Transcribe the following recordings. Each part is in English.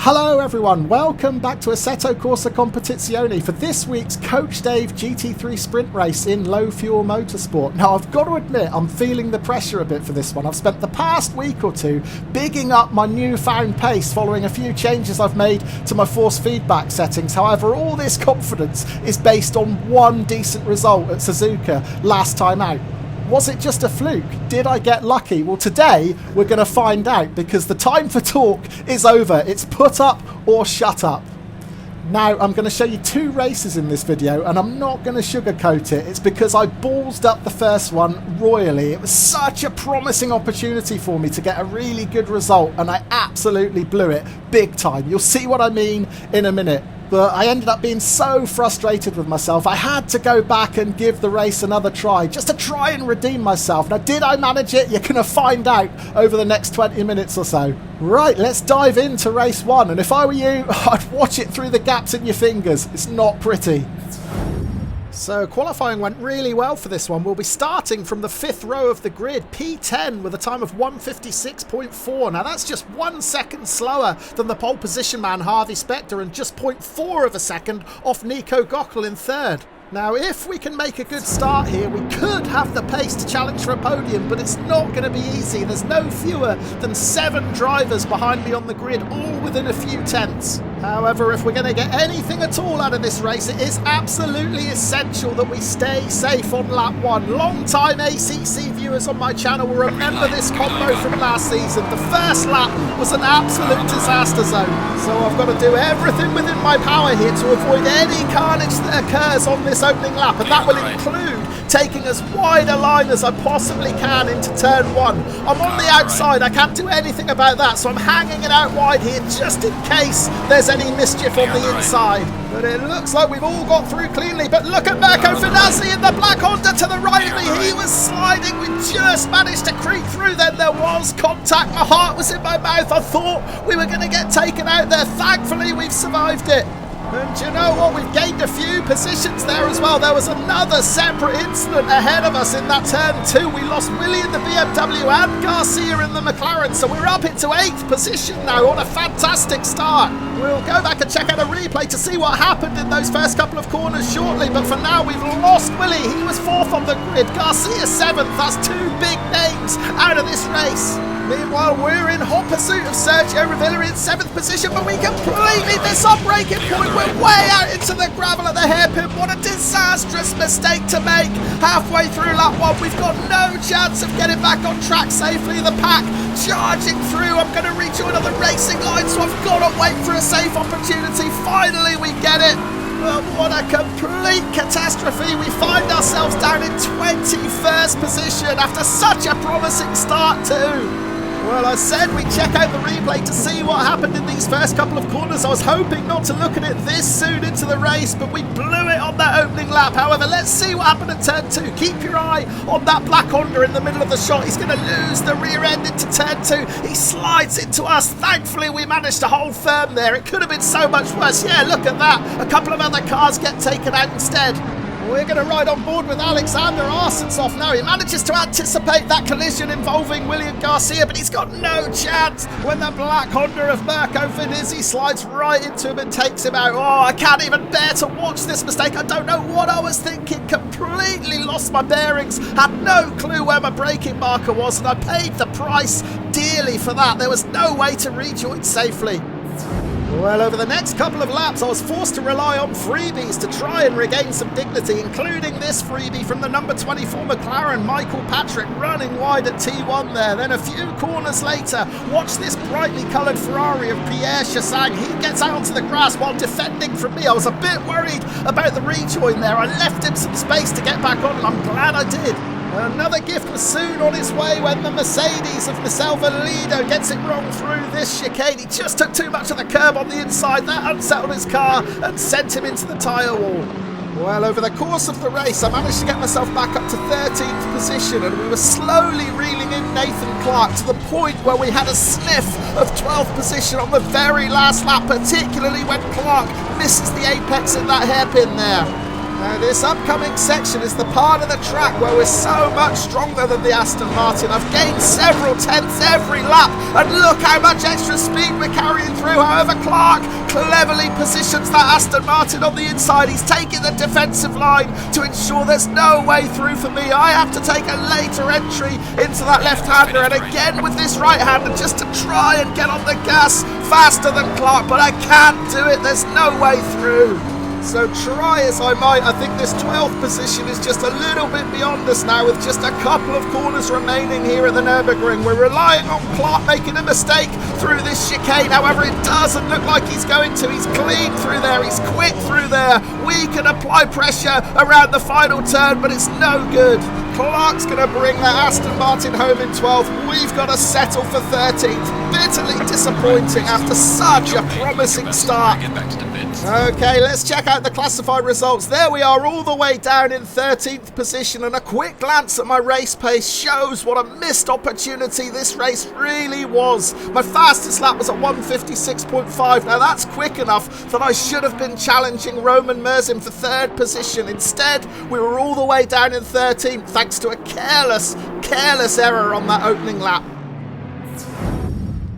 Hello everyone, welcome back to Assetto Corsa Competizione for this week's Coach Dave GT3 Sprint race in Low Fuel Motorsport. Now I've got to admit I'm feeling the pressure a bit for this one. I've spent the past week or two bigging up my newfound pace following a few changes I've made to my force feedback settings. However, all this confidence is based on one decent result at Suzuka last time out. Was it just a fluke? Did I get lucky? Well, today we're going to find out because the time for talk is over. It's put up or shut up. Now, I'm going to show you two races in this video and I'm not going to sugarcoat it. It's because I ballsed up the first one royally. It was such a promising opportunity for me to get a really good result and I absolutely blew it big time. You'll see what I mean in a minute. But I ended up being so frustrated with myself, I had to go back and give the race another try, just to try and redeem myself. Now, did I manage it? You're going to find out over the next 20 minutes or so. Right, let's dive into race one. And if I were you, I'd watch it through the gaps in your fingers. It's not pretty. So qualifying went really well for this one. We'll be starting from the fifth row of the grid, P10, with a time of 1:56.4. Now that's just 1 second slower than the pole position man Harvey Specter and just 0.4 of a second off Nico Gockel in third. Now, if we can make a good start here, we could have the pace to challenge for a podium, but it's not going to be easy. There's no fewer than 7 drivers behind me on the grid, all within a few tenths. However, if we're going to get anything at all out of this race, it is absolutely essential that we stay safe on lap 1. Long-time ACC viewers on my channel will remember this combo from last season. The first lap was an absolute disaster zone, so I've got to do everything within my power here to avoid any carnage that occurs on this opening lap, and that will include taking as wide a line as I possibly can into turn 1. I'm on the outside, I can't do anything about that, so I'm hanging it out wide here just in case there's any mischief on the inside. But it looks like we've all got through cleanly. But look at Mirko Finazzi in the black Honda to the right of me. He was sliding. We just managed to creep through. Then there was contact. My heart was in my mouth. I thought we were going to get taken out there. Thankfully, we've survived it. And you know what? We've gained a few positions there as well. There was another separate incident ahead of us in that turn 2. We lost Willie in the BMW and Garcia in the McLaren. So we're up into 8th position now on a fantastic start. We'll go back and check out a replay to see what happened in those first couple of corners shortly. But for now, we've lost Willie. He was 4th on the grid. Garcia 7th. That's 2 big names out of this race. Meanwhile, we're in hot pursuit of Sergio Rivera in 7th position, but we completely miss our braking point. We're way out into the gravel at the hairpin. What a disastrous mistake to make. Halfway through lap 1, we've got no chance of getting back on track safely. The pack charging through. I'm going to rejoin on the racing line, so I've got to wait for a safe opportunity. Finally, we get it. But what a complete catastrophe. We find ourselves down in 21st position after such a promising start too. Well, I said we'd check out the replay to see what happened in these first couple of corners. I was hoping not to look at it this soon into the race, but we blew it on that opening lap. However, let's see what happened in turn 2. Keep your eye on that black Honda in the middle of the shot. He's going to lose the rear end into turn 2. He slides into us. Thankfully, we managed to hold firm there. It could have been so much worse. Yeah, look at that. A couple of other cars get taken out instead. We're going to ride on board with Alexander Arsentsov now. He manages to anticipate that collision involving William Garcia, but he's got no chance when the black Honda of Mirko Finazzi slides right into him and takes him out. Oh, I can't even bear to watch this mistake. I don't know what I was thinking. Completely lost my bearings. Had no clue where my braking marker was, and I paid the price dearly for that. There was no way to rejoin safely. Well, over the next couple of laps, I was forced to rely on freebies to try and regain some dignity, including this freebie from the number 24 McLaren, Michael Patrick, running wide at T1 there. Then a few corners later, watch this brightly coloured Ferrari of Pierre Chassang. He gets out onto the grass while defending from me. I was a bit worried about the rejoin there. I left him some space to get back on, and I'm glad I did. Another gift was soon on its way when the Mercedes of Michel Valido gets it wrong through this chicane. He just took too much of the curb on the inside. That unsettled his car and sent him into the tyre wall. Well, over the course of the race, I managed to get myself back up to 13th position, and we were slowly reeling in Nathan Clark to the point where we had a sniff of 12th position on the very last lap, particularly when Clark misses the apex in that hairpin there. Now this upcoming section is the part of the track where we're so much stronger than the Aston Martin. I've gained several tenths every lap, and look how much extra speed we're carrying through. However, Clark cleverly positions that Aston Martin on the inside. He's taking the defensive line to ensure there's no way through for me. I have to take a later entry into that left-hander, and again with this right-hander just to try and get on the gas faster than Clark, but I can't do it. There's no way through. So try as I might, I think this 12th position is just a little bit beyond us now, with just a couple of corners remaining here at the Nürburgring. We're relying on Clark making a mistake through this chicane. However, it doesn't look like he's going to. He's clean through there. He's quick through there. We can apply pressure around the final turn, but it's no good. Clark's going to bring that Aston Martin home in 12th. We've got to settle for 13th. Bitterly disappointing after such a promising start. Okay, let's check out the classified results. There we are, all the way down in 13th position, and a quick glance at my race pace shows what a missed opportunity this race really was. My fastest lap was at 1:56.5. Now that's quick enough that I should have been challenging Roman Merzin for 3rd position. Instead, we were all the way down in 13th thanks to a careless error on that opening lap.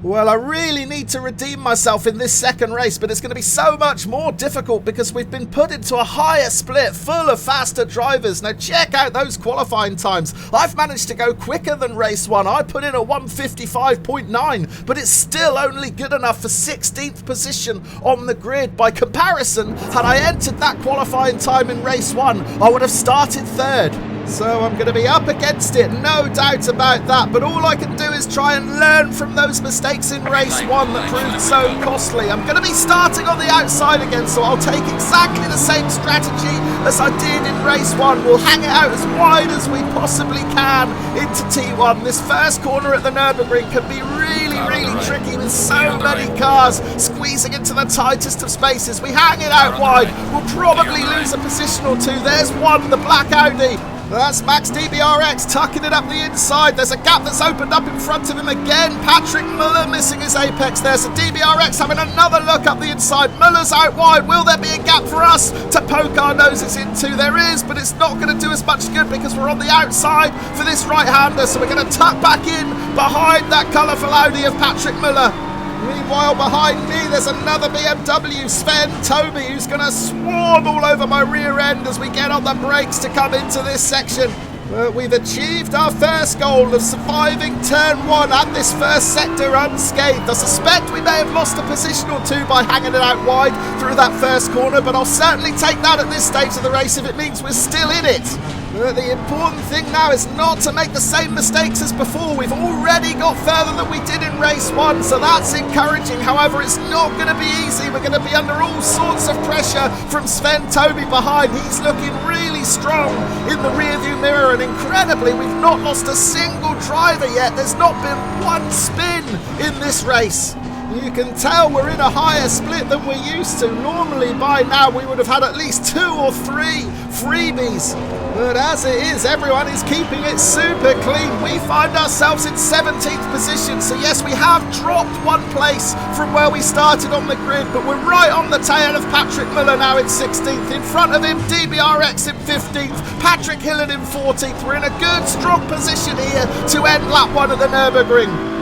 Well, I really need to redeem myself in this second race, but it's going to be so much more difficult because we've been put into a higher split full of faster drivers. Now check out those qualifying times. I've managed to go quicker than race 1. I put in a 1:55.9, but it's still only good enough for 16th position on the grid. By comparison, had I entered that qualifying time in race 1, I would have started 3rd. So I'm going to be up against it, no doubt about that, but all I can do is try and learn from those mistakes in race 1 that proved so costly. I'm going to be starting on the outside again, so I'll take exactly the same strategy as I did in race 1. We'll hang it out as wide as we possibly can into T1. This first corner at the Nürburgring can be really tricky with so many cars squeezing into the tightest of spaces. We hang it out wide, we'll probably lose a position or two. There's one, the black Audi. That's Max DBRX tucking it up the inside. There's a gap that's opened up in front of him again. Patrick Muller missing his apex there. So DBRX having another look up the inside. Muller's out wide. Will there be a gap for us to poke our noses into? There is, but it's not going to do us much good because we're on the outside for this right-hander. So we're going to tuck back in behind that colourful Audi of Patrick Muller. Meanwhile, behind me, there's another BMW, Sven Toby, who's going to swarm all over my rear end as we get on the brakes to come into this section. But we've achieved our first goal of surviving turn 1 at this first sector unscathed. I suspect we may have lost a position or two by hanging it out wide through that first corner, but I'll certainly take that at this stage of the race if it means we're still in it. The important thing now is not to make the same mistakes as before. We've already got further than we did in race 1, so that's encouraging. However, it's not going to be easy. We're going to be under all sorts of pressure from Sven Toby behind. He's looking really strong in the rearview mirror, and incredibly, we've not lost a single driver yet. There's not been one spin in this race. You can tell we're in a higher split than we're used to. Normally by now we would have had at least 2 or 3 freebies. But as it is, everyone is keeping it super clean. We find ourselves in 17th position. So yes, we have dropped 1 place from where we started on the grid, but we're right on the tail of Patrick Muller now in 16th. In front of him, DBRX in 15th, Patrick Hillen in 14th. We're in a good, strong position here to end lap 1 of the Nürburgring.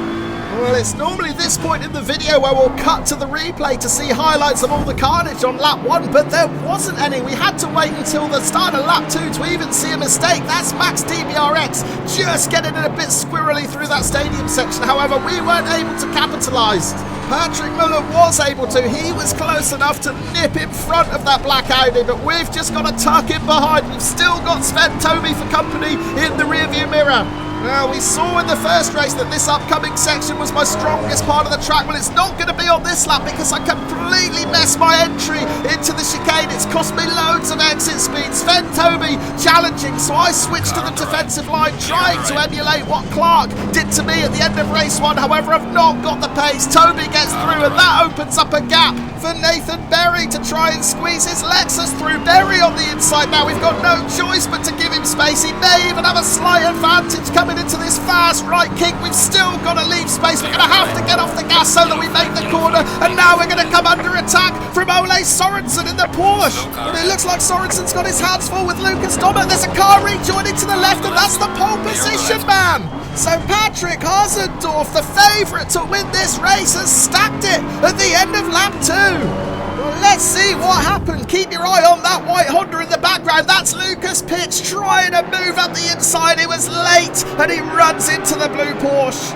Well, it's normally this point in the video where we'll cut to the replay to see highlights of all the carnage on lap 1, but there wasn't any. We had to wait until the start of lap 2 to even see a mistake. That's Max DBRX just getting it a bit squirrely through that stadium section. However, we weren't able to capitalise. Patrick Muller was able to. He was close enough to nip in front of that black Audi, but we've just got to tuck in behind. We've still got Sven Toby for company in the rearview mirror. Now, we saw in the first race that this upcoming section was my strongest part of the track. Well, it's not going to be on this lap because I completely messed my entry into the chicane. It's cost me loads of exit speed. Sven Toby challenging, so I switched to the defensive line, trying to emulate what Clark did to me at the end of race 1. However, I've not got the pace. Toby gets through, and that opens up a gap for Nathan Berry to try and squeeze his Lexus through. Berry on the inside now. We've got no choice but to give him space. He may even have a slight advantage coming going into this fast right kick. We've still got to leave space. We're going to have to get off the gas so that we make the corner. And now we're going to come under attack from Ole Sorensen in the Porsche. And it looks like Sorensen's got his hands full with Lucas Dommer. There's a car rejoining to the left, and that's the pole position man. So Patrick Harsendorf, the favourite to win this race, has stacked it at the end of lap 2. Well, let's see what happened. Keep your eye on that white Honda in the background. That's Lucas Pitch trying to move up the inside. He was late and he runs into the blue Porsche.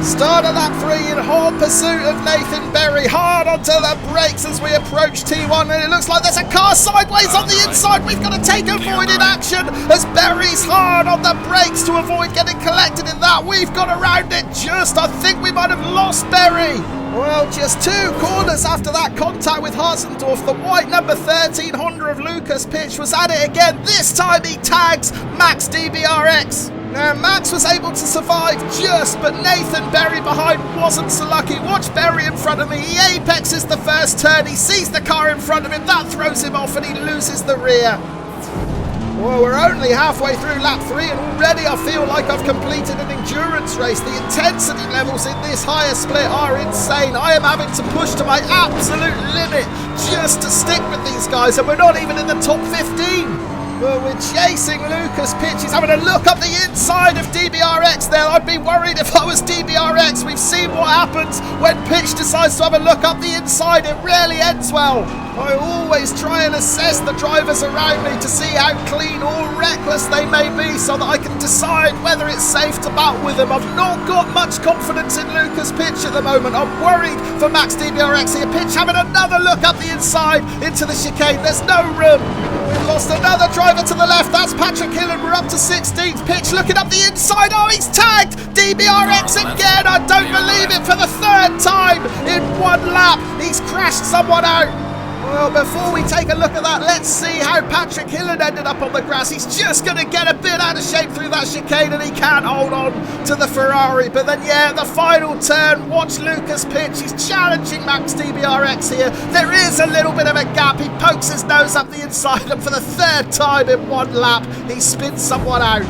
Start of lap 3 in hot pursuit of Nathan Berry. Hard onto the brakes as we approach T1, and it looks like there's a car sideways on the inside. We've got to take avoided action as Berry's hard on the brakes to avoid getting collected in that. We've got around it just. I think we might have lost Berry. Well, just 2 corners after that contact with Harsendorf, the white number 13 Honda of Lucas Pitch was at it again. This time he tags Max DBRX. Now, Max was able to survive just, but Nathan Berry behind wasn't so lucky. Watch Berry in front of me. He apexes the first turn. He sees the car in front of him. That throws him off and he loses the rear. Well, we're only halfway through lap 3 and already I feel like I've completed an endurance race. The intensity levels in this higher split are insane. I am having to push to my absolute limit just to stick with these guys, and we're not even in the top 15. Well, we're chasing Lucas Pitch. He's having a look up the inside of DBRX there. I'd be worried if I was DBRX. We've seen what happens when Pitch decides to have a look up the inside. It rarely ends well. I always try and assess the drivers around me to see how clean or reckless they may be so that I can decide whether it's safe to battle with them. I've not got much confidence in Lucas Pitch at the moment. I'm worried for Max DBRX here. Pitch having another look up the inside into the chicane. There's no room. We've lost another driver to the left. That's Patrick Hill, and we're up to 16th. Pitch looking up the inside. Oh, he's tagged DBRX again. I don't believe it. For the 3rd time in 1 lap, he's crashed someone out. Well, before we take a look at that, let's see how Patrick Hillen ended up on the grass. He's just going to get a bit out of shape through that chicane and he can't hold on to the Ferrari. But then, yeah, the final turn, watch Lucas Pitch. He's challenging Max DBRX here. There is a little bit of a gap. He pokes his nose up the inside, and for the 3rd time in 1 lap, he spins someone out.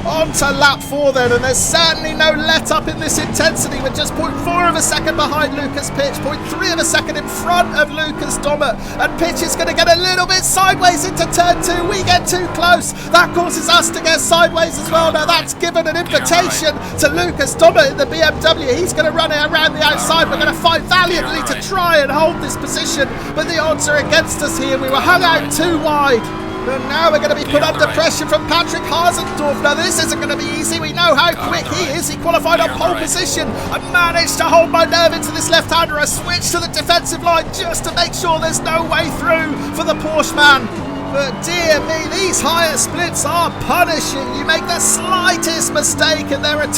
On to lap 4 then, and there's certainly no let up in this intensity. We're just 0.4 of a second behind Lucas Pitch, 0.3 of a second in front of Lucas Dommer, and Pitch is going to get a little bit sideways into turn 2. We get too close. That causes us to get sideways as well. Now that's given an invitation to Lucas Dommer in the BMW. He's going to run it around the outside. We're going to fight valiantly to try and hold this position, but the odds are against us here. We were hung out too wide. And now we're going to be put under pressure from Patrick Harsendorf. Now this isn't going to be easy. We know how quick he is. He qualified on pole position. I managed to hold my nerve into this left-hander. I switched to the defensive line just to make sure there's no way through for the Porsche man. But dear me, these higher splits are punishing. You make the slightest mistake and there are 2,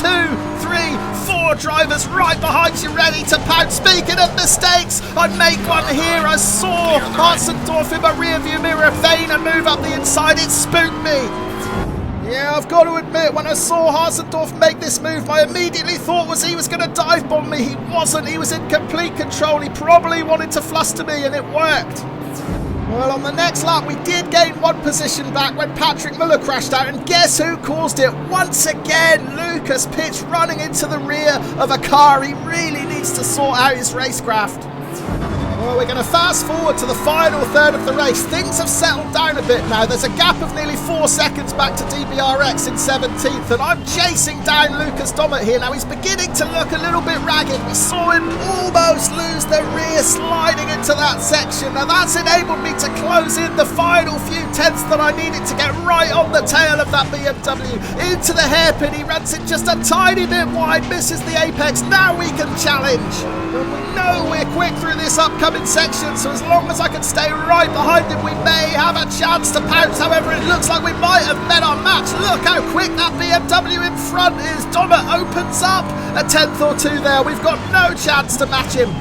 3, 4 drivers right behind you ready to pounce. Speaking of mistakes, I make one here. I saw Harsendorf in my rearview mirror feign a move up the inside. It spooked me. Yeah, I've got to admit, when I saw Harsendorf make this move, my immediately thought was he was going to dive bomb me. He wasn't. He was in complete control. He probably wanted to fluster me and it worked. Well, on the next lap, we did gain 1 position back when Patrick Muller crashed out, and guess who caused it? Once again, Lucas Pitch running into the rear of a car. He really needs to sort out his racecraft. Well, we're going to fast forward to the final third of the race. Things have settled down a bit now. There's a gap of nearly 4 seconds back to DBRX in 17th, and I'm chasing down Lucas Dommer here. Now, he's beginning to look a little bit ragged. We saw him almost lose the rear sliding into that section. Now, that's enabled me to close in the final few tenths that I needed to get right on the tail of that BMW. Into the hairpin, he runs it just a tiny bit wide, misses the apex. Now we can challenge. And we know we're quick through this upcoming section, so as long as I can stay right behind him, we may have a chance to pounce. However, it looks like we might have met our match. Look how quick that BMW in front is. Dommer opens up a 10th or 2 there. We've got no chance to match him.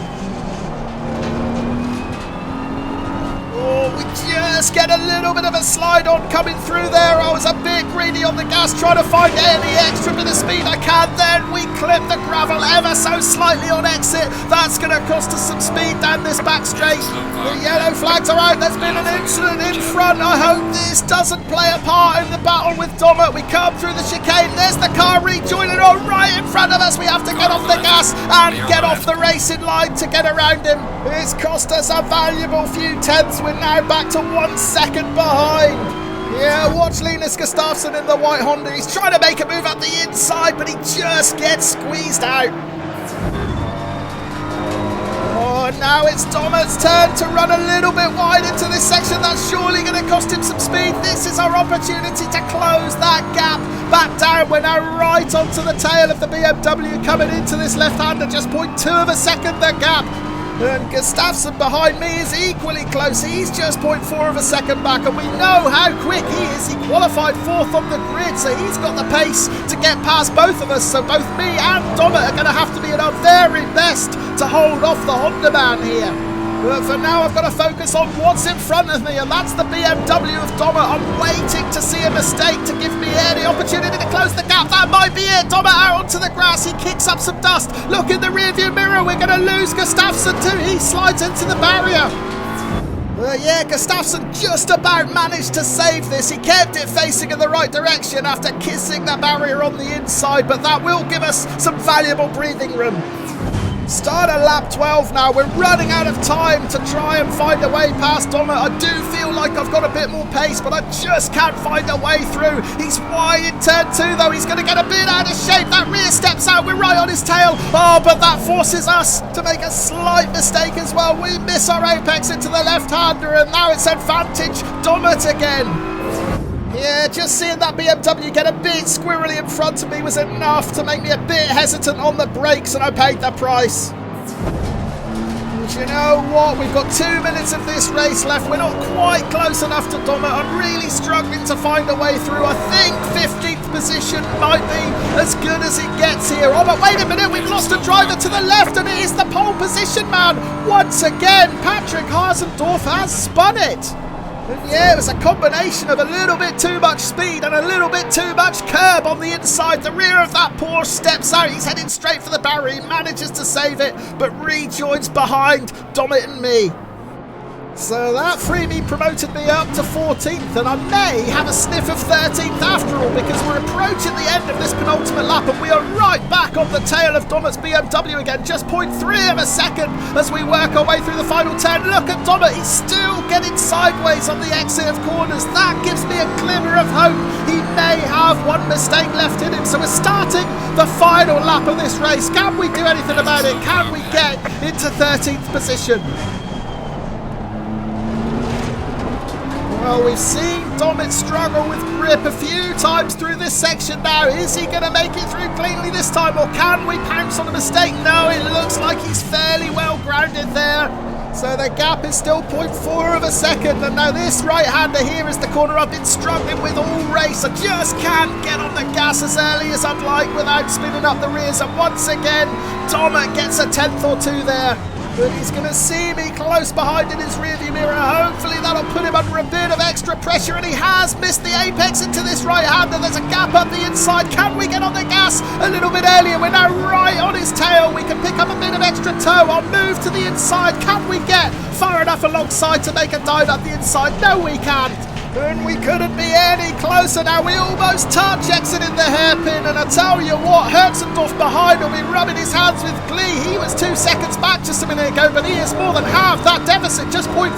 Oh, we just get a little bit of a slide on coming through there. I was a bit greedy on the gas, trying to find any extra bit of speed I can. Then we clipped the gravel ever so slightly on exit. That's going to cost us some speed down this back straight. The yellow flags are out. There's been an incident in front. I hope this doesn't play a part in the battle with Dommett. We come through the chicane. There's the car rejoining on right in front of us. We have to get off the gas and get off the racing line to get around him. It's cost us a valuable few tenths. We're now back to 1 second behind. Yeah, watch Linus Gustafsson in the white Honda. He's trying to make a move up the inside, but he just gets squeezed out. Oh, now it's Dommett's turn to run a little bit wide into this section. That's surely going to cost him some speed. This is our opportunity to close that gap back down. We're now right onto the tail of the BMW coming into this left-hander. Just 0.2 of a second the gap. And Gustafsson behind me is equally close. He's just 0.4 of a second back, and we know how quick he is. He qualified 4th on the grid, so he's got the pace to get past both of us. So both me and Dommett are going to have to be at our very best to hold off the Honda man here. But for now, I've got to focus on what's in front of me, and that's the BMW of Dommett. I'm waiting to see a mistake to give me any opportunity to close the gap. That might be it. Dommett out onto the grass. He kicks up some dust. Look in the rearview mirror. We're going to lose Gustafsson too. He slides into the barrier. Yeah, Gustafsson just about managed to save this. He kept it facing in the right direction after kissing the barrier on the inside, but that will give us some valuable breathing room. Start at lap 12 now. We're running out of time to try and find a way past Dommett. I do feel like I've got a bit more pace, but I just can't find a way through. He's wide in turn 2 though. He's going to get a bit out of shape. That rear steps out. We're right on his tail. Oh, but that forces us to make a slight mistake as well. We miss our apex into the left-hander, and now it's advantage Dommett again. Yeah, just seeing that BMW get a bit squirrely in front of me was enough to make me a bit hesitant on the brakes, and I paid the price. And you know what? We've got 2 minutes of this race left. We're not quite close enough to Dommett. I'm really struggling to find a way through. I think 15th position might be as good as it gets here. Oh, but wait a minute. We've lost a driver to the left, and it is the pole position man. Once again, Patrick Harsendorf has spun it. And yeah, it was a combination of a little bit too much speed and a little bit too much curb on the inside. The rear of that Porsche steps out. He's heading straight for the barrier. He manages to save it, but rejoins behind Dommett and me. So that freebie promoted me up to 14th, and I may have a sniff of 13th after all, because we're approaching the end of this penultimate lap, and we are right back on the tail of Dommett's BMW again, just 0.3 of a second as we work our way through the final turn. Look at Dommett, he's still getting sideways on the exit of corners. That gives me a glimmer of hope. He may have one mistake left in him, so we're starting the final lap of this race. Can we do anything about it? Can we get into 13th position? Well, we've seen Dommett struggle with grip a few times through this section now. Is he going to make it through cleanly this time, or can we pounce on a mistake? No, it looks like he's fairly well grounded there. So the gap is still 0.4 of a second, and now this right-hander here is the corner I've been struggling with all race. I just can't get on the gas as early as I'd like without spinning up the rears, and once again, Dommett gets a tenth or two there. But he's going to see me close behind in his rearview mirror. Hopefully that'll put him under a bit of extra pressure, and he has missed the apex into this right-hander. There's a gap up the inside. Can we get on the gas a little bit earlier? We're now right on his tail. We can pick up a bit of extra toe. I'll move to the inside. Can we get far enough alongside to make a dive up the inside? No, we can't. And we couldn't be any closer now. We almost touch exiting the hairpin, and I tell you what, Hertzendorf behind will be rubbing his hands with glee. He was 2 seconds back just a minute ago, but he is more than half that deficit, just 0.5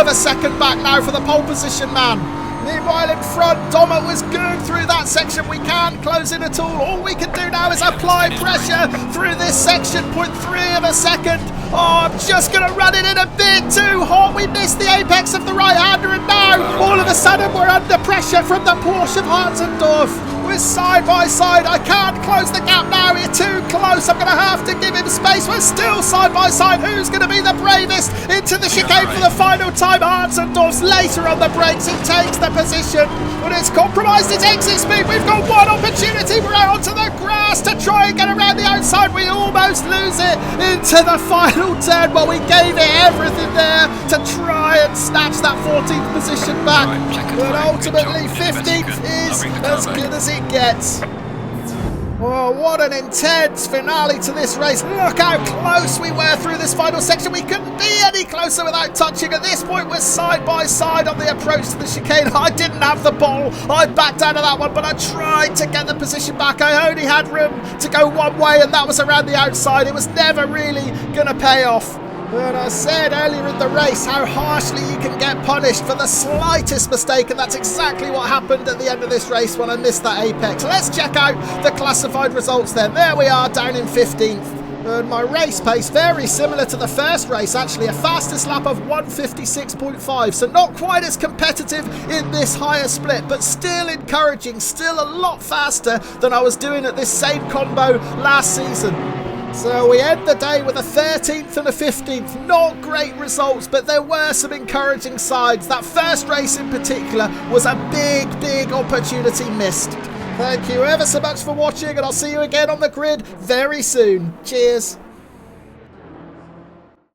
of a second back now for the pole position man. Meanwhile in front, Dommett was good through that section. We can't close in at all we can do now is apply pressure through this section. 0.3 of a second. Oh, I'm just going to run it in a bit too hot. We missed the apex of the right-hander, and now all of a sudden we're under pressure from the Porsche of Harzendorf. We're side by side. I can't close the gap now. We're too close. I'm going to have to give him space. We're still side by side. Who's going to be the bravest into the chicane for the final time? Harzendorf's later on the brakes. He takes the position, but it's compromised his exit speed. We've got one opportunity. We're out onto the grass to try and get around the outside. We almost lose it into the final turn, but we gave it everything there to try and snatch that 14th position back. But ultimately 15th is as good as it gets. Oh, what an intense finale to this race. Look how close we were through this final section. We couldn't be any closer without touching. At this point, we're side by side on the approach to the chicane. I didn't have the ball. I backed out of that one, but I tried to get the position back. I only had room to go one way, and that was around the outside. It was never really going to pay off. And I said earlier in the race how harshly you can get punished for the slightest mistake, and that's exactly what happened at the end of this race when I missed that apex. Let's check out the classified results then. There we are, down in 15th. And my race pace, very similar to the first race actually, a fastest lap of 1:56.5, so not quite as competitive in this higher split, but still encouraging, still a lot faster than I was doing at this same combo last season. So we end the day with a 13th and a 15th. Not great results, but there were some encouraging sides. That first race in particular was a big opportunity missed. Thank you ever so much for watching, and I'll see you again on the grid very soon. Cheers.